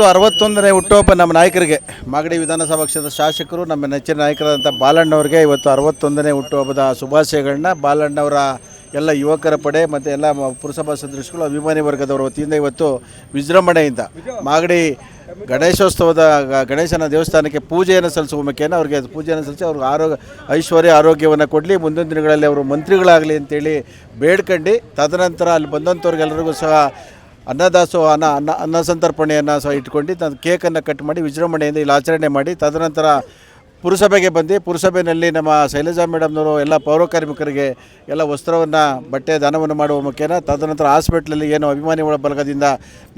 61ನೇ ಹುಟ್ಟುಹಬ್ಬ ನಮ್ಮ ನಾಯಕರಿಗೆ ಮಾಗಡಿ ವಿಧಾನಸಭಾ ಕ್ಷೇತ್ರದ ಶಾಸಕರು ನಮ್ಮ ನೆಚ್ಚಿನ ನಾಯಕರಾದಂಥ ಬಾಲಣ್ಣವ್ರಿಗೆ ಇವತ್ತು 61ನೇ ಹುಟ್ಟುಹಬ್ಬದ ಶುಭಾಶಯಗಳನ್ನ ಬಾಲಣ್ಣವರ ಎಲ್ಲ ಯುವಕರ ಪಡೆ ಮತ್ತು ಎಲ್ಲ ಪುರಸಭಾ ಸದಸ್ಯರು ಅಭಿಮಾನಿ ವರ್ಗದವರ ವತಿಯಿಂದ ಇವತ್ತು ವಿಜೃಂಭಣೆಯಿಂದ ಮಾಗಡಿ ಗಣೇಶೋತ್ಸವದ ಗಣೇಶನ ದೇವಸ್ಥಾನಕ್ಕೆ ಪೂಜೆಯನ್ನು ಸಲ್ಲಿಸುವ ಮುಖೇನ ಅವ್ರಿಗೆ ಪೂಜೆಯನ್ನು ಸಲ್ಲಿಸಿ ಅವ್ರಿಗೆ ಐಶ್ವರ್ಯ ಆರೋಗ್ಯವನ್ನು ಕೊಡಲಿ, ಮುಂದಿನ ದಿನಗಳಲ್ಲಿ ಅವರು ಮಂತ್ರಿಗಳಾಗಲಿ ಅಂತೇಳಿ ಬೇಡ್ಕೊಂಡು ತದನಂತರ ಅಲ್ಲಿ ಬಂದಂಥವ್ರಿಗೆಲ್ಲರಿಗೂ ಸಹ ಅನ್ನದಾಸೋಹ ಅನ್ನ ಸಂತರ್ಪಣೆಯನ್ನು ಸಹ ಇಟ್ಕೊಂಡು ಕೇಕನ್ನು ಕಟ್ ಮಾಡಿ ವಿಜೃಂಭಣೆಯಿಂದ ಇಲ್ಲಿ ಆಚರಣೆ ಮಾಡಿ ತದನಂತರ ಪುರಸಭೆಗೆ ಬಂದು ಪುರಸಭೆಯಲ್ಲಿ ನಮ್ಮ ಶೈಲಜಾ ಮೇಡಮ್ನವರು ಎಲ್ಲ ಪೌರಕಾರ್ಮಿಕರಿಗೆ ಎಲ್ಲ ವಸ್ತ್ರವನ್ನು ಬಟ್ಟೆ ದಾನವನ್ನು ಮಾಡುವ ಮುಖೇನ ತದನಂತರ ಹಾಸ್ಪಿಟ್ಲಲ್ಲಿ ಏನು ಅಭಿಮಾನಿಗಳ ಬಳಗದಿಂದ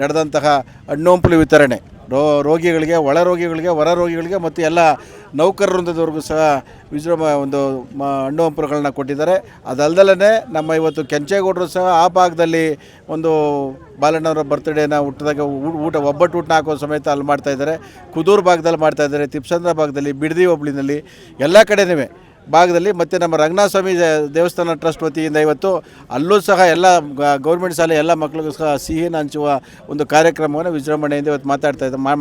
ನಡೆದಂತಹ ಹಣ್ಣು ಹಂಪಲು ವಿತರಣೆ ರೋಗಿಗಳಿಗೆ, ಒಳ ರೋಗಿಗಳಿಗೆ, ಹೊರ ರೋಗಿಗಳಿಗೆ ಮತ್ತು ಎಲ್ಲ ನೌಕರ ವೃಂದದವರೆಗೂ ಸಹ ಒಂದು ಹಣ್ಣು ಹಂಪಲುಗಳನ್ನ ಕೊಟ್ಟಿದ್ದಾರೆ. ಅದಲ್ಲದಲ್ಲೇ ನಮ್ಮ ಇವತ್ತು ಕೆಂಚೇಗೌಡರು ಸಹ ಆ ಭಾಗದಲ್ಲಿ ಒಂದು ಬಾಲಣ್ಣವರ ಬರ್ತ್ಡೇನ ಹುಟ್ಟಿದಾಗ ಒಬ್ಬಟ್ಟು ಊಟ ಹಾಕೋ ಸಮೇತ ಅಲ್ಲಿ ಮಾಡ್ತಾಯಿದ್ದಾರೆ. ಕುದೂರು ಭಾಗದಲ್ಲಿ ಮಾಡ್ತಾಯಿದ್ದಾರೆ, ತಿಪ್ಸಂದ್ರ ಭಾಗದಲ್ಲಿ, ಬಿಡದಿ ಹೋಬಳಿನಲ್ಲಿ ಎಲ್ಲ ಕಡೆನೂ ಭಾಗದಲ್ಲಿ ಮತ್ತು ನಮ್ಮ ರಂಗನಾಥ ಸ್ವಾಮಿ ದೇವಸ್ಥಾನ ಟ್ರಸ್ಟ್ ವತಿಯಿಂದ ಇವತ್ತು ಅಲ್ಲೂ ಸಹ ಎಲ್ಲ ಗೌರ್ಮೆಂಟ್ ಶಾಲೆ ಎಲ್ಲ ಮಕ್ಕಳಿಗೂ ಸಹ ಸಿಹಿನ ಹಂಚುವ ಒಂದು ಕಾರ್ಯಕ್ರಮವನ್ನು ವಿಜೃಂಭಣೆಯಿಂದ ಇವತ್ತು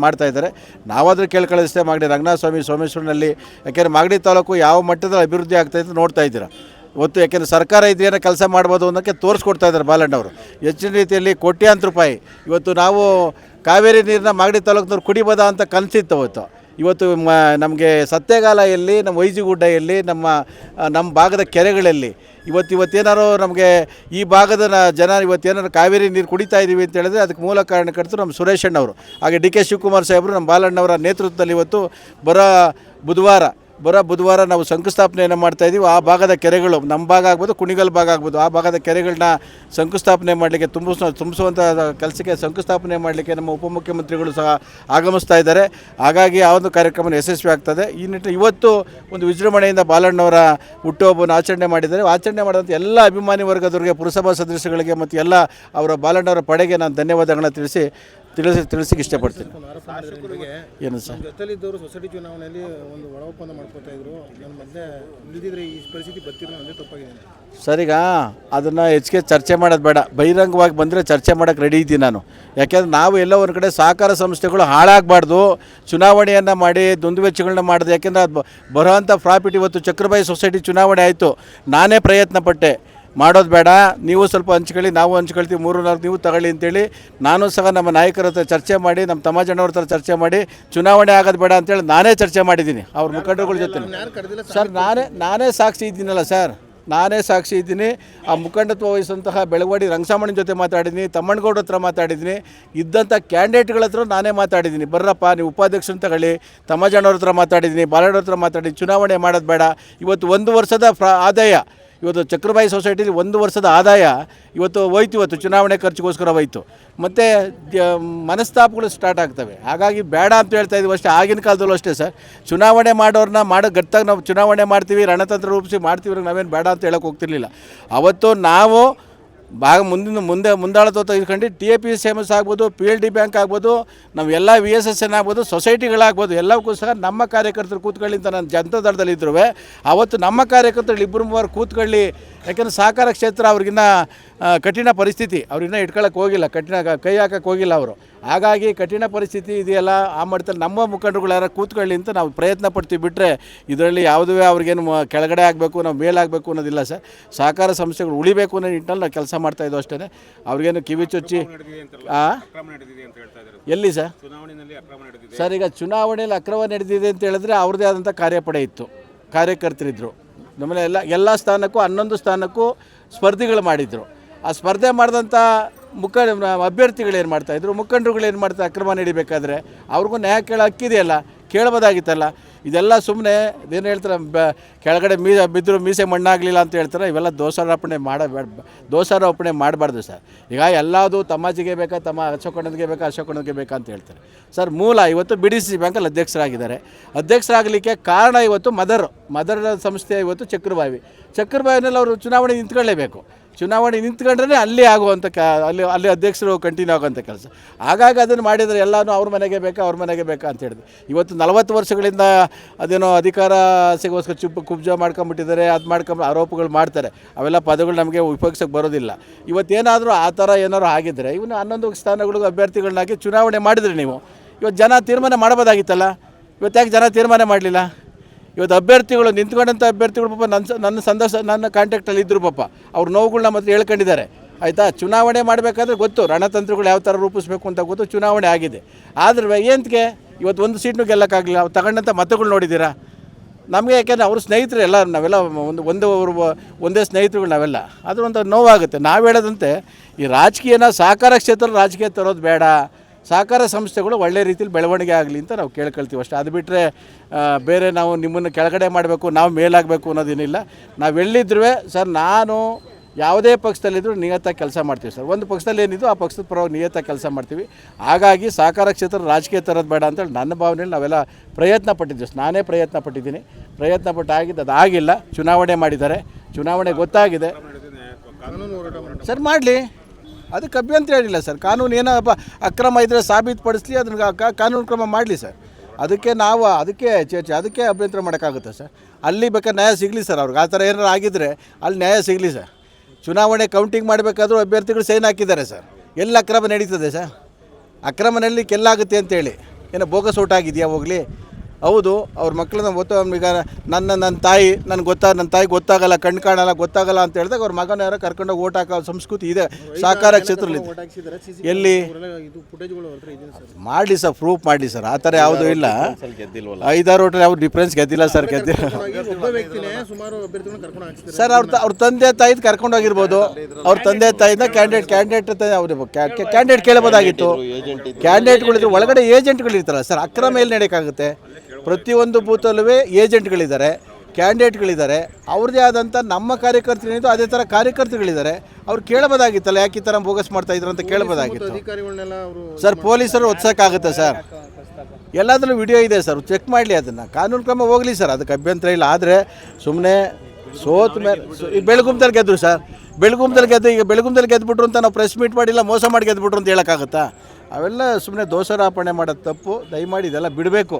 ಮಾಡ್ತಾಯಿದ್ದಾರೆ. ನಾವಾದರೂ ಕೇಳ್ಕೊಳ್ಳೋದಿಷ್ಟೇ, ಮಾಗಡಿ ರಂಗನಾಥ ಸ್ವಾಮಿ ಸೋಮೇಶ್ವರನಲ್ಲಿ ಯಾಕೆಂದರೆ ಮಾಗಡಿ ತಾಲೂಕು ಯಾವ ಮಟ್ಟದಲ್ಲಿ ಅಭಿವೃದ್ಧಿ ಆಗ್ತಾಯಿದ್ದು ನೋಡ್ತಾ ಇದ್ದೀರಾ ಇವತ್ತು. ಯಾಕೆಂದರೆ ಸರ್ಕಾರ ಇದೇನೋ ಕೆಲಸ ಮಾಡ್ಬೋದು ಅನ್ನೋಕ್ಕೆ ತೋರಿಸ್ಕೊಡ್ತಾ ಇದ್ದಾರೆ ಬಾಲಣ್ಣವರು. ಹೆಚ್ಚಿನ ರೀತಿಯಲ್ಲಿ ಕೋಟ್ಯಾಂತರ ರೂಪಾಯಿ ಇವತ್ತು ನಾವು ಕಾವೇರಿ ನೀರನ್ನ ಮಾಗಡಿ ತಾಲೂಕಿನವ್ರು ಕುಡಿಬೋದಾ ಅಂತ ಕನಸಿತ್ತು ಅವತ್ತು. ಇವತ್ತು ನಮಗೆ ಸತ್ಯಗಾಲಯಲ್ಲಿ, ನಮ್ಮ ವೈಜಿಗುಡ್ಡೆಯಲ್ಲಿ, ನಮ್ಮ ಭಾಗದ ಕೆರೆಗಳಲ್ಲಿ ಇವತ್ತೇನಾರು ನಮಗೆ ಈ ಭಾಗದ ಜನ ಇವತ್ತೇನಾರು ಕಾವೇರಿ ನೀರು ಕುಡಿತಾ ಇದ್ದೀವಿ ಅಂತ ಹೇಳಿದ್ರೆ ಅದಕ್ಕೆ ಮೂಲ ಕಾರಣಕರ್ತರು ನಮ್ಮ ಸುರೇಶ್ ಅಣ್ಣವರು, ಹಾಗೆ ಡಿ ಕೆ ಶಿವಕುಮಾರ್ ಸಾಹೇಬರು ನಮ್ಮ ಬಾಲಣ್ಣವರ ನೇತೃತ್ವದಲ್ಲಿ ಇವತ್ತು ಬುಧವಾರ ನಾವು ಶಂಕುಸ್ಥಾಪನೆಯನ್ನು ಮಾಡ್ತಾಯಿದ್ದೀವಿ. ಆ ಭಾಗದ ಕೆರೆಗಳು ನಮ್ಮ ಭಾಗ ಆಗ್ಬೋದು, ಕುಣಿಗಲ್ ಭಾಗ ಆಗ್ಬೋದು, ಆ ಭಾಗದ ಕೆರೆಗಳನ್ನ ಶಂಕುಸ್ಥಾಪನೆ ಮಾಡಲಿಕ್ಕೆ ತುಂಬಿಸುವಂಥ ಕೆಲಸಕ್ಕೆ ಶಂಕುಸ್ಥಾಪನೆ ಮಾಡಲಿಕ್ಕೆ ನಮ್ಮ ಉಪಮುಖ್ಯಮಂತ್ರಿಗಳು ಸಹ ಆಗಮಿಸ್ತಾ ಇದ್ದಾರೆ. ಹಾಗಾಗಿ ಆ ಒಂದು ಕಾರ್ಯಕ್ರಮ ಯಶಸ್ವಿ ಆಗ್ತದೆ. ಈ ನಿಟ್ಟಿನಲ್ಲಿ ಇವತ್ತು ಒಂದು ವಿಜೃಂಭಣೆಯಿಂದ ಬಾಲಣ್ಣವರ ಹುಟ್ಟುಹಬ್ಬವನ್ನು ಆಚರಣೆ ಮಾಡಿದ್ದಾರೆ. ಆಚರಣೆ ಮಾಡಿದಂಥ ಎಲ್ಲ ಅಭಿಮಾನಿ ವರ್ಗದವರಿಗೆ, ಪುರಸಭಾ ಸದಸ್ಯರುಗಳಿಗೆ ಮತ್ತು ಎಲ್ಲ ಅವರ ಬಾಲಣ್ಣವರ ಪಡೆಗೆ ನಾನು ಧನ್ಯವಾದಗಳನ್ನ ತಿಳಿಸಿಕ್ಕೆ ಇಷ್ಟಪಡ್ತೀನಿ. ಏನು ಸರ್, ಜೊತೆಲಿದ್ದವರು ಸೊಸೈಟಿ ಚುನಾವಣೆಯಲ್ಲಿ ಒಂದು ಒಳ ಒಪ್ಪಂದ ಮಾಡ್ಕೊತಾ ಇದ್ರು, ನನ್ನ ಮಧ್ಯೆ ಉಳಿದಿದ್ರೆ ಈ ಪರಿಸ್ಥಿತಿ ಬರ್ತಿರೋ ಅಂದರೆ ತಪ್ಪಾಗಿದೆ ಸರ್. ಈಗ ಅದನ್ನು ಹೆಚ್ಚಿಗೆ ಚರ್ಚೆ ಮಾಡೋದು ಬೇಡ, ಬಹಿರಂಗವಾಗಿ ಬಂದರೆ ಚರ್ಚೆ ಮಾಡೋಕ್ಕೆ ರೆಡಿ ಇದ್ದೀನಿ ನಾನು. ಯಾಕೆಂದರೆ ನಾವು ಎಲ್ಲ ಒಂದು ಕಡೆ ಸಹಕಾರ ಸಂಸ್ಥೆಗಳು ಹಾಳಾಗಬಾರ್ದು, ಚುನಾವಣೆಯನ್ನು ಮಾಡಿ ದುಂದುವೆಚ್ಚಗಳನ್ನ ಮಾಡಿದೆ. ಯಾಕೆಂದರೆ ಅದು ಬರೋವಂಥ ಪ್ರಾಫಿಟ್ ಇವತ್ತು ಚಕ್ರಬಾಯಿ ಸೊಸೈಟಿ ಚುನಾವಣೆ ಆಯಿತು, ನಾನೇ ಪ್ರಯತ್ನ ಪಟ್ಟೆ, ಮಾಡೋದು ಬೇಡ, ನೀವು ಸ್ವಲ್ಪ ಹಂಚ್ಕೊಳ್ಳಿ, ನಾವು ಹಂಚ್ಕೊಳ್ತೀವಿ, 3-4 ನೀವು ತಗೊಳ್ಳಿ ಅಂತೇಳಿ ನಾನು ಸಹ ನಮ್ಮ ನಾಯಕರ ಹತ್ರ ಚರ್ಚೆ ಮಾಡಿ, ನಮ್ಮ ತಮಾಜಣ್ಣವ್ರ ಹತ್ರ ಚರ್ಚೆ ಮಾಡಿ ಚುನಾವಣೆ ಆಗೋದು ಬೇಡ ಅಂತೇಳಿ ನಾನೇ ಚರ್ಚೆ ಮಾಡಿದ್ದೀನಿ ಅವ್ರ ಮುಖಂಡರುಗಳ ಜೊತೆ. ಸರ್ ನಾನೇ ಸಾಕ್ಷಿ ಇದ್ದೀನಲ್ಲ ಸರ್, ನಾನೇ ಸಾಕ್ಷಿ ಇದ್ದೀನಿ. ಆ ಮುಖಂಡತ್ವ ವಹಿಸುವಂತಹ ಬೆಳವಡಿ ರಂಗಸಾಮಣ್ಣನ ಜೊತೆ ಮಾತಾಡಿದ್ದೀನಿ, ತಮ್ಮಣ್ಣಗೌಡ್ರ ಹತ್ರ ಮಾತಾಡಿದ್ದೀನಿ, ಇದ್ದಂಥ ಕ್ಯಾಂಡಿಡೇಟ್ಗಳ ಹತ್ರ ನಾನೇ ಮಾತಾಡಿದ್ದೀನಿ. ಬರ್ರಪ್ಪ ನೀವು ಉಪಾಧ್ಯಕ್ಷನ ತಗೊಳ್ಳಿ, ತಮ್ಮಜಣ್ಣವ್ರ ಹತ್ರ ಮಾತಾಡಿದ್ದೀನಿ, ಬಾಲಣ್ಣವ್ರ ಹತ್ರ ಮಾತಾಡಿದ್ದೀನಿ, ಚುನಾವಣೆ ಮಾಡೋದು ಬೇಡ. ಇವತ್ತು 1 ವರ್ಷದ ಆದಾಯ ಇವತ್ತು ಚಕ್ರಬಾಯಿ ಸೊಸೈಟಿಲಿ 1 ವರ್ಷದ ಆದಾಯ ಇವತ್ತು ಹೋಯ್ತು, ಇವತ್ತು ಚುನಾವಣೆ ಖರ್ಚಿಗೋಸ್ಕರ ಹೋಯ್ತು. ಮತ್ತು ಮನಸ್ತಾಪಗಳು ಸ್ಟಾರ್ಟ್ ಆಗ್ತವೆ. ಹಾಗಾಗಿ ಬೇಡ ಅಂತ ಹೇಳ್ತಾ ಇದ್ದೀವಿ ಅಷ್ಟೇ. ಆಗಿನ ಕಾಲದಲ್ಲೂ ಅಷ್ಟೇ ಸರ್, ಚುನಾವಣೆ ಮಾಡೋ ಗಟ್ಟಾಗಿ ನಾವು ಚುನಾವಣೆ ಮಾಡ್ತೀವಿ, ರಣತಂತ್ರ ರೂಪಿಸಿ ಮಾಡ್ತೀವಿ, ನಾವೇನು ಬೇಡ ಅಂತ ಹೇಳೋಕೆ ಹೋಗ್ತಿರ್ಲಿಲ್ಲ. ಅವತ್ತು ನಾವು ಮುಂದಾಳತ್ವ ಇಟ್ಕೊಂಡು TAPCMS ಆಗ್ಬೋದು, PLD ಬ್ಯಾಂಕ್ ಆಗ್ಬೋದು, ನಾವು ಎಲ್ಲ VSSN ಆಗ್ಬೋದು, ಸೊಸೈಟಿಗಳಾಗ್ಬೋದು, ಎಲ್ಲಕ್ಕೂ ಸಹ ನಮ್ಮ ಕಾರ್ಯಕರ್ತರು ಕೂತ್ಕೊಳ್ಳಿ ಅಂತ ನಾನು ಜನತಾ ದಳದಲ್ಲಿದ್ದರೂ ಅವತ್ತು ನಮ್ಮ ಕಾರ್ಯಕರ್ತರು 2-3 ಕೂತ್ಕೊಳ್ಳಿ. ಯಾಕೆಂದರೆ ಸಹಕಾರ ಕ್ಷೇತ್ರ ಅವ್ರಿಗಿನ್ನ ಕಠಿಣ ಪರಿಸ್ಥಿತಿ, ಅವ್ರಿನ್ನ ಇಟ್ಕೊಳ್ಳೋಕೆ ಹೋಗಿಲ್ಲ, ಕೈ ಹಾಕೋಕ್ಕೆ ಹೋಗಿಲ್ಲ ಅವರು. ಹಾಗಾಗಿ ಕಠಿಣ ಪರಿಸ್ಥಿತಿ ಇದೆಯಲ್ಲ, ಆ ಮಟ್ಟದಲ್ಲಿ ನಮ್ಮ ಮುಖಂಡರುಗಳು ಯಾರು ಕೂತ್ಕೊಳ್ಳಿ ಅಂತ ನಾವು ಪ್ರಯತ್ನ ಪಡ್ತೀವಿ. ಬಿಟ್ಟರೆ ಇದರಲ್ಲಿ ಯಾವುದೇ ಅವ್ರಿಗೇನು ಕೆಳಗಡೆ ಆಗಬೇಕು, ನಾವು ಮೇಲಾಗಬೇಕು ಅನ್ನೋದಿಲ್ಲ ಸರ್. ಸಹಕಾರ ಸಂಸ್ಥೆಗಳು ಉಳಿಬೇಕು ಅನ್ನೋ ನಿಟ್ಟಿನಲ್ಲಿ ನಾವು ಕೆಲಸ ಮಾಡ್ತಾಯಿದ್ದೋ ಅಷ್ಟೇ. ಅವ್ರಿಗೇನು ಕಿವಿ ಚುಚ್ಚಿ ಎಲ್ಲಿ ಸರ್ ಸರ್, ಈಗ ಚುನಾವಣೆಯಲ್ಲಿ ಅಕ್ರಮ ನಡೆದಿದೆ ಅಂತ ಹೇಳಿದ್ರೆ ಅವ್ರದ್ದೇ ಆದಂಥ ಕಾರ್ಯಪಡೆ ಇತ್ತು, ಕಾರ್ಯಕರ್ತರಿದ್ದರು. ನಮ್ಮನೆ ಎಲ್ಲ ಸ್ಥಾನಕ್ಕೂ 11 ಸ್ಥಾನಕ್ಕೂ ಸ್ಪರ್ಧಿಗಳು ಮಾಡಿದರು. ಆ ಸ್ಪರ್ಧೆ ಮಾಡಿದಂಥ ಅಭ್ಯರ್ಥಿಗಳೇನು ಮಾಡ್ತಾಯಿದ್ರು, ಮುಖಂಡರುಗಳೇನು ಮಾಡ್ತಾರೆ, ಅಕ್ರಮ ನಡಿಬೇಕಾದ್ರೆ ಅವ್ರಿಗೂ ನ್ಯಾಯ ಕೇಳೋ ಹಕ್ಕಿದೆಯಲ್ಲ, ಕೇಳ್ಬೋದಾಗಿತ್ತಲ್ಲ. ಇದೆಲ್ಲ ಸುಮ್ಮನೆ ಏನು ಹೇಳ್ತಾರೆ, ಕೆಳಗಡೆ ಬಿದ್ದರೂ ಮೀಸೆ ಮಣ್ಣಾಗಲಿಲ್ಲ ಅಂತ ಹೇಳ್ತಾರೆ. ಇವೆಲ್ಲ ದೋಷಾರೋಪಣೆ ಮಾಡಬಾರ್ದು ಸರ್. ಈಗ ಎಲ್ಲದು ತಮಾಜಿಗೆ ಬೇಕಾ, ಅಶೋಕಣ್ಣನಿಗೆ ಬೇಕಾ ಅಂತ ಹೇಳ್ತಾರೆ ಸರ್. ಮೂಲ ಇವತ್ತು BDC ಬ್ಯಾಂಕಲ್ಲಿ ಅಧ್ಯಕ್ಷರಾಗಲಿಕ್ಕೆ ಕಾರಣ ಇವತ್ತು ಮದರ್ ಸಂಸ್ಥೆ ಇವತ್ತು ಚಕ್ರಬಾವಿನಲ್ಲಿ ಅವರು ಚುನಾವಣೆ ನಿಂತ್ಕೊಳ್ಳೇಬೇಕು. ಚುನಾವಣೆ ನಿಂತ್ಕೊಂಡ್ರೆ ಅಲ್ಲಿ ಆಗುವಂಥ ಅಲ್ಲಿ ಅಧ್ಯಕ್ಷರು ಕಂಟಿನ್ಯೂ ಆಗುವಂಥ ಕೆಲಸ. ಹಾಗಾಗಿ ಅದನ್ನು ಮಾಡಿದರೆ ಎಲ್ಲನೂ ಅವ್ರ ಮನೆಗೆ ಬೇಕಾ ಅಂತ ಹೇಳಿದ್ರು. ಇವತ್ತು 40 ವರ್ಷಗಳಿಂದ ಅದೇನೋ ಅಧಿಕಾರ ಸಿಗೋಸ್ಕರ ಕುಬ್ಜ ಮಾಡ್ಕೊಂಬಿಟ್ಟಿದ್ದಾರೆ, ಅದು ಆರೋಪಗಳು ಮಾಡ್ತಾರೆ. ಅವೆಲ್ಲ ಪದಗಳು ನಮಗೆ ಉಪಯೋಗಿಸೋಕ್ಕೆ ಬರೋದಿಲ್ಲ. ಇವತ್ತೇನಾದರೂ ಆ ಥರ ಏನಾದ್ರು ಆಗಿದ್ದರೆ ಇವನು 11 ಸ್ಥಾನಗಳಿಗೂ ಅಭ್ಯರ್ಥಿಗಳನ್ನಾಗಿ ಚುನಾವಣೆ ಮಾಡಿದ್ರಿ ನೀವು. ಇವತ್ತು ಜನ ತೀರ್ಮಾನ ಮಾಡ್ಬೋದಾಗಿತ್ತಲ್ಲ, ಇವತ್ತು ಯಾಕೆ ಜನ ತೀರ್ಮಾನ ಮಾಡಲಿಲ್ಲ? ಇವತ್ತು ಅಭ್ಯರ್ಥಿಗಳು ನಿಂತ್ಕೊಂಡಂಥ ಅಭ್ಯರ್ಥಿಗಳು ಪಾಪ ನನ್ನ ಕಾಂಟ್ಯಾಕ್ಟಲ್ಲಿ ಇದ್ದರು ಪಾಪ, ಅವ್ರ ನೋವುಗಳನ್ನ ಮಾತ್ರ ಹೇಳ್ಕೊಂಡಿದ್ದಾರೆ ಆಯಿತಾ. ಚುನಾವಣೆ ಮಾಡಬೇಕಾದ್ರೆ ಗೊತ್ತು ರಣತಂತ್ರಗಳು ಯಾವ ಥರ ರೂಪಿಸ್ಬೇಕು ಅಂತ ಗೊತ್ತು, ಚುನಾವಣೆ ಆಗಿದೆ. ಆದರೆ ಏನಕ್ಕೆ ಇವತ್ತು ಒಂದು ಸೀಟ್ನೂ ಗೆಲ್ಲಕ್ಕಾಗಲಿಲ್ಲ? ಅವ್ರು ತಗೊಂಡಂಥ ಮತಗಳು ನೋಡಿದ್ದೀರಾ? ನಮಗೆ ಯಾಕೆಂದರೆ ಅವ್ರ ಸ್ನೇಹಿತರು ಎಲ್ಲ ನಾವೆಲ್ಲ ಒಂದೇ ಸ್ನೇಹಿತರುಗಳು ನಾವೆಲ್ಲ, ಅದ್ರ ಒಂದು ನೋವಾಗುತ್ತೆ. ನಾವು ಹೇಳೋದಂತೆ ಈ ರಾಜಕೀಯನ ಸಹಕಾರ ಕ್ಷೇತ್ರ ರಾಜಕೀಯ ತರೋದು ಬೇಡ, ಸಹಕಾರ ಸಂಸ್ಥೆಗಳು ಒಳ್ಳೆ ರೀತಿಯಲ್ಲಿ ಬೆಳವಣಿಗೆ ಆಗಲಿ ಅಂತ ನಾವು ಕೇಳ್ಕೊಳ್ತೀವಿ ಅಷ್ಟೇ. ಅದು ಬಿಟ್ಟರೆ ಬೇರೆ ನಾವು ನಿಮ್ಮನ್ನು ಕೆಳಗಡೆ ಮಾಡಬೇಕು, ನಾವು ಮೇಲಾಗಬೇಕು ಅನ್ನೋದೇನಿಲ್ಲ. ನಾವೆಲ್ಲಿದ್ರೂ ಸರ್, ನಾನು ಯಾವುದೇ ಪಕ್ಷದಲ್ಲಿದ್ದರೂ ನಿಯತ್ತಾಗಿ ಕೆಲಸ ಮಾಡ್ತೀವಿ ಸರ್. ಒಂದು ಪಕ್ಷದಲ್ಲಿ ಏನಿದ್ದು ಆ ಪಕ್ಷದ ಪರವಾಗಿ ನಿಯತ್ತಾಗಿ ಕೆಲಸ ಮಾಡ್ತೀವಿ. ಹಾಗಾಗಿ ಸಹಕಾರ ಕ್ಷೇತ್ರ ರಾಜಕೀಯ ತರೋದು ಬೇಡ ಅಂತೇಳಿ ನನ್ನ ಭಾವನೆಯಲ್ಲಿ ನಾವೆಲ್ಲ ಪ್ರಯತ್ನ ಪಟ್ಟಿದ್ದೀವಿ. ನಾನೇ ಪ್ರಯತ್ನ ಪಟ್ಟಿದ್ದೀನಿ, ಪ್ರಯತ್ನ ಪಟ್ಟು ಆಗಿದ್ದು ಅದು ಆಗಿಲ್ಲ. ಚುನಾವಣೆ ಮಾಡಿದ್ದಾರೆ, ಚುನಾವಣೆ ಗೊತ್ತಾಗಿದೆ ಸರ್, ಮಾಡಲಿ, ಅದಕ್ಕೆ ಅಭ್ಯಂತರ ಹೇಳಿಲ್ಲ ಸರ್. ಕಾನೂನು ಏನೋ ಅಕ್ರಮ ಇದ್ದರೆ ಸಾಬೀತುಪಡಿಸಲಿ, ಅದನ್ನು ಕಾನೂನು ಕ್ರಮ ಮಾಡಲಿ ಸರ್. ಅದಕ್ಕೆ ಅಭ್ಯಂತರ ಮಾಡೋಕ್ಕಾಗುತ್ತೆ ಸರ್. ಅಲ್ಲಿ ಬೇಕಾದ್ರೆ ನ್ಯಾಯ ಸಿಗಲಿ ಸರ್ ಅವ್ರಿಗೆ. ಆ ಥರ ಏನಾರು ಆಗಿದ್ದರೆ ಅಲ್ಲಿ ನ್ಯಾಯ ಸಿಗಲಿ ಸರ್. ಚುನಾವಣೆ ಕೌಂಟಿಂಗ್ ಮಾಡಬೇಕಾದ್ರೂ ಅಭ್ಯರ್ಥಿಗಳು ಸೈನ್ ಹಾಕಿದ್ದಾರೆ ಸರ್. ಎಲ್ಲಿ ಅಕ್ರಮ ನಡೀತದೆ ಸರ್? ಅಕ್ರಮನಲ್ಲಿ ಕೆಲ್ಲಾಗುತ್ತೆ ಅಂತೇಳಿ ಏನೋ ಬೋಗಸ್ ಓಟ್ ಆಗಿದೆಯಾ? ಹೋಗಲಿ, ಹೌದು, ಅವ್ರ ಮಕ್ಕಳನ್ನ ಈಗ ನನ್ನ ತಾಯಿ ನನ್ನ ತಾಯಿ ಗೊತ್ತಾಗಲ್ಲ, ಕಣ್ಣು ಕಾಣಲ್ಲ, ಗೊತ್ತಾಗಲ್ಲ ಅಂತ ಹೇಳಿದಾಗ ಅವ್ರ ಮಗನ ಯಾರೋ ಕರ್ಕೊಂಡೋಗಿ ಓಟ್ ಹಾಕೋ ಸಂಸ್ಕೃತಿ ಇದೆ ಸಹಕಾರ ಕ್ಷೇತ್ರದಲ್ಲಿ. ಎಲ್ಲಿ ಮಾಡಲಿ ಸರ್, ಪ್ರೂಫ್ ಮಾಡಲಿ ಸರ್. ಆ ಥರ ಯಾವುದೂ ಇಲ್ಲ. 5-6 ಓಟ್ರೆ ಯಾವ ಡಿಫ್ರೆನ್ಸ್ ಗೆದ್ದಿಲ್ಲ ಸರ್, ಗೆದ್ದಿಲ್ಲ ಸರ್. ಅವ್ರ ತಂದೆ ತಾಯಿದು ಕರ್ಕೊಂಡೋಗಿರ್ಬೋದು, ಅವ್ರ ತಂದೆ ತಾಯಿಯಿಂದ ಕ್ಯಾಂಡಿಡೇಟ್ ಕೇಳಬಹುದಾಗಿತ್ತು. ಕ್ಯಾಂಡಿಡೇಟ್ಗಳಿದ್ರು, ಒಳಗಡೆ ಏಜೆಂಟ್ಗಳಿರ್ತಾರಲ್ಲ ಸರ್. ಅಕ್ರಮ ಎಲ್ಲಿ ನಡೆಯೋಕ್ಕಾಗುತ್ತೆ? ಪ್ರತಿಯೊಂದು ಬೂತಲ್ಲೂ ಏಜೆಂಟ್ಗಳಿದ್ದಾರೆ, ಕ್ಯಾಂಡಿಡೇಟ್ಗಳಿದ್ದಾರೆ, ಅವ್ರದ್ದೇ ಆದಂಥ ನಮ್ಮ ಕಾರ್ಯಕರ್ತರೇನಿದ್ದು ಅದೇ ಥರ ಕಾರ್ಯಕರ್ತರುಗಳಿದ್ದಾರೆ. ಅವ್ರು ಕೇಳಬಹುದಾಗಿತ್ತಲ್ಲ, ಯಾಕೆ ಈ ಥರ ಬೋಗಸ್ ಮಾಡ್ತಾಯಿದ್ರು ಅಂತ ಕೇಳಬಹುದಾಗಿತ್ತು ಸರ್. ಪೊಲೀಸರು ಒತ್ಸೋಕ್ಕಾಗುತ್ತೆ ಸರ್? ಎಲ್ಲದರಲ್ಲೂ ವಿಡಿಯೋ ಇದೆ ಸರ್, ಚೆಕ್ ಮಾಡಲಿ, ಅದನ್ನು ಕಾನೂನು ಕ್ರಮ ಹೋಗಲಿ ಸರ್, ಅದಕ್ಕೆ ಅಭ್ಯಂತರ ಇಲ್ಲ. ಆದರೆ ಸುಮ್ಮನೆ ಸೋತ ಮೇಲೆ ಈಗ ಬೆಳಗುಂಬದಲ್ಲಿ ಗೆದ್ದರು ಸರ್, ಬೆಳಗುಂಬದಲ್ಲಿ ಗೆದ್ಬಿಟ್ರು ಅಂತ ನಾವು ಪ್ರೆಸ್ ಮೀಟ್ ಮಾಡಿಲ್ಲ, ಮೋಸ ಮಾಡಿ ಗೆದ್ಬಿಟ್ರು ಅಂತ ಹೇಳೋಕ್ಕಾಗುತ್ತಾ? ಅವೆಲ್ಲ ಸುಮ್ಮನೆ ದೋಷಾರೋಪಣೆ ಮಾಡೋದು ತಪ್ಪು. ದಯಮಾಡಿ ಇದೆಲ್ಲ ಬಿಡಬೇಕು.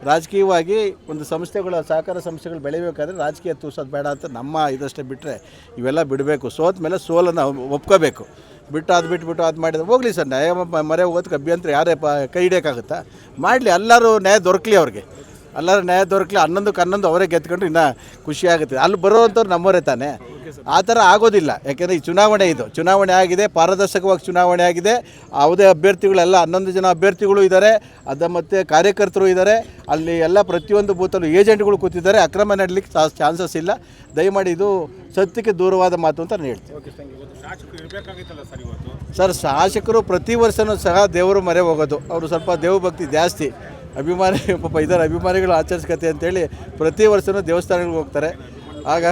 ರಾಜಕೀಯವಾಗಿ ಒಂದು ಸಂಸ್ಥೆಗಳು, ಸಹಕಾರ ಸಂಸ್ಥೆಗಳು ಬೆಳಿಬೇಕಾದ್ರೆ ರಾಜಕೀಯ ತೂರ್ಸೋದು ಬೇಡ ಅಂತ ನಮ್ಮ ಇದಷ್ಟೇ. ಬಿಟ್ಟರೆ ಇವೆಲ್ಲ ಬಿಡಬೇಕು. ಸೋತ ಮೇಲೆ ಸೋಲನ್ನು ಒಪ್ಕೋಬೇಕು. ಬಿಟ್ಬಿಟ್ಟು ಅದು ಮಾಡಿದ್ರೆ ಹೋಗಲಿ ಸರ್. ನ್ಯಾಯ ಮರೆ ಹೋಗೋದಕ್ಕೆ ಅಭ್ಯಂತರ ಯಾರೇ ಕೈ ಹಿಡಿಯೋಕ್ಕಾಗುತ್ತಾ? ಮಾಡಲಿ, ಎಲ್ಲರೂ ನ್ಯಾಯ ದೊರಕಲಿ ಅವ್ರಿಗೆ, ಎಲ್ಲರೂ ನ್ಯಾಯ ದೊರಕಲಿ. 11ಕ್ಕೆ ಅವರೇ ಗೆದ್ಕೊಂಡು ಇನ್ನೂ ಖುಷಿಯಾಗುತ್ತೆ. ಅಲ್ಲಿ ಬರೋವಂಥವ್ರು ನಮ್ಮವರೇ ತಾನೇ. ಆ ಥರ ಆಗೋದಿಲ್ಲ. ಯಾಕೆಂದರೆ ಈ ಚುನಾವಣೆ ಆಗಿದೆ, ಪಾರದರ್ಶಕವಾಗಿ ಚುನಾವಣೆ ಆಗಿದೆ. ಯಾವುದೇ ಅಭ್ಯರ್ಥಿಗಳೆಲ್ಲ 11 ಜನ ಅಭ್ಯರ್ಥಿಗಳು ಇದ್ದಾರೆ, ಮತ್ತು ಕಾರ್ಯಕರ್ತರು ಇದ್ದಾರೆ. ಅಲ್ಲಿ ಎಲ್ಲ ಪ್ರತಿಯೊಂದು ಬೂತಲ್ಲೂ ಏಜೆಂಟ್ಗಳು ಕೂತಿದ್ದಾರೆ. ಅಕ್ರಮ ನಡಲಿಕ್ಕೆ ಚಾನ್ಸಸ್ ಇಲ್ಲ. ದಯಮಾಡಿ ಇದು ಸತ್ಯಕ್ಕೆ ದೂರವಾದ ಮಾತು ಅಂತ ನಾನು ಹೇಳ್ತೀನಿ ಸರ್. ಶಾಸಕರು ಪ್ರತಿ ವರ್ಷವೂ ಸಹ ದೇವರು ಮೊರೆ ಹೋಗೋದು. ಅವರು ಸ್ವಲ್ಪ ದೇವಭಕ್ತಿ ಜಾಸ್ತಿ, ಅಭಿಮಾನಿ ಪಾಪ ಇದ್ದಾರೆ, ಅಭಿಮಾನಿಗಳು ಆಚರಿಸ್ಕತೆ ಅಂತೇಳಿ ಪ್ರತಿ ವರ್ಷವೂ ದೇವಸ್ಥಾನಗಳಿಗೆ ಹೋಗ್ತಾರೆ. ಆಗ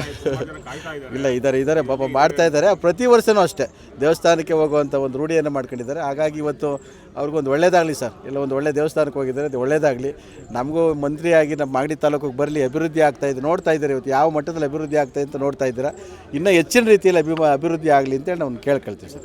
ಇಲ್ಲ ಇದ್ದಾರೆ ಪಾಪ ಮಾಡ್ತಾ ಇದ್ದಾರೆ. ಪ್ರತಿ ವರ್ಷವೂ ಅಷ್ಟೇ ದೇವಸ್ಥಾನಕ್ಕೆ ಹೋಗುವಂಥ ಒಂದು ರೂಢಿಯನ್ನು ಮಾಡ್ಕೊಂಡಿದ್ದಾರೆ. ಹಾಗಾಗಿ ಇವತ್ತು ಅವ್ರಿಗೊಂದು ಒಳ್ಳೇದಾಗಲಿ ಸರ್. ಇಲ್ಲ ಒಂದು ಒಳ್ಳೆ ದೇವಸ್ಥಾನಕ್ಕೆ ಹೋಗಿದ್ದಾರೆ, ಅದು ಒಳ್ಳೇದಾಗಲಿ. ನಮಗೂ ಮಂತ್ರಿಯಾಗಿ ನಮ್ಮ ಮಾಗಡಿ ತಾಲೂಕಿಗೆ ಬರಲಿ, ಅಭಿವೃದ್ಧಿ ಆಗ್ತಾಯಿದೆ, ನೋಡ್ತಾ ಇದ್ದಾರೆ. ಇವತ್ತು ಯಾವ ಮಟ್ಟದಲ್ಲಿ ಅಭಿವೃದ್ಧಿ ಆಗ್ತಾಯಿದೆ ಅಂತ ನೋಡ್ತಾ ಇದ್ದೀರಾ. ಇನ್ನೂ ಹೆಚ್ಚಿನ ರೀತಿಯಲ್ಲಿ ಅಭಿವೃದ್ಧಿ ಆಗಲಿ ಅಂತೇಳಿ ನಾವು ಕೇಳ್ಕೊಳ್ತೀವಿ ಸರ್.